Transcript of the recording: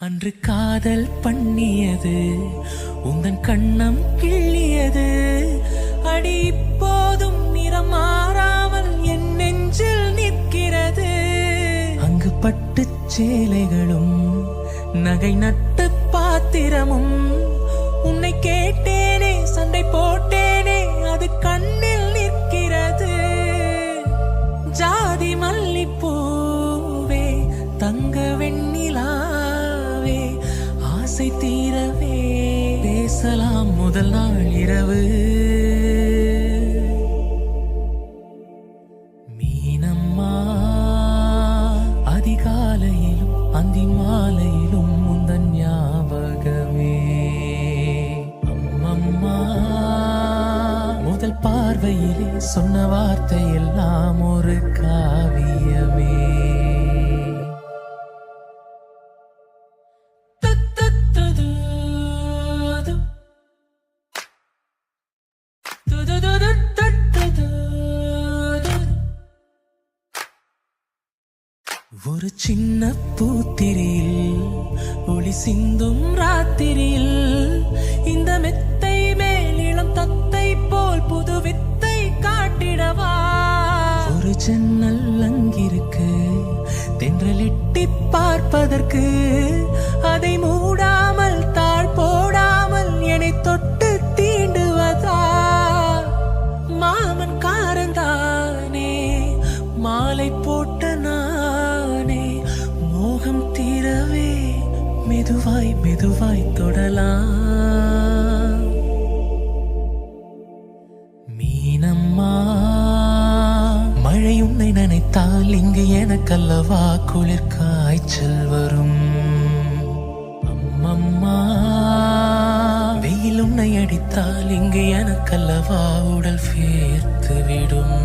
அன்று காதல் பண்ணியது உந்தன் கண்ணம் கிள்ளியது அடி இப்போதும் நிறம் மாறாமல் என் நெஞ்சில் நிற்கிறது. அங்கு பட்டு சேலைகளும் நகை நட்டு பாத்திரமும் உன்னை கேட்டேனே சண்டை போட்டேனே அது கண்ணில் நிற்கிறது. ஜாதி மல்லிப்பூவே தங்க வெண்ணிலாவே ஆசை தீரவே பேசலாம் முதல் நாள் இரவு. மீனம்மா அதிகாலையிலும் அந்தி மாலையிலும் முந்தன் ஞாபகமே. அம்மம்மா முதல் பார்வையிலே சொன்ன வார்த்தை எல்லாம் ஒரு காவியமே. ஒரு சின்ன பூத்திரியில் ஒளி சிந்தும் ராத்திரியில் இந்த மெத்தை மேல் இளம் தத்தை போல் புது வித்தை காட்டிடவா. ஒரு ஜன்னல் அங்கிருக்கு தென்றலிட்டி பார்ப்பதற்கு அதை மூடாமல் தாழ் போடாமல் என்னை தொட்டு தீண்டுவதா. மாமன் காரந்தானே மாலை போட்ட நானே மோகம் தீரவே மெதுவாய் மெதுவாய் தொடலாம். மீனம்மா மழை உன்னை நினைத்தால் இங்கு எனக்கல்லவா குளிர் காய்ச்சல் வரும். அம்மம்மா வெயில் உன்னை அடித்தால் இங்கு எனக்கல்லவா உடல் வேர்த்து விடும்.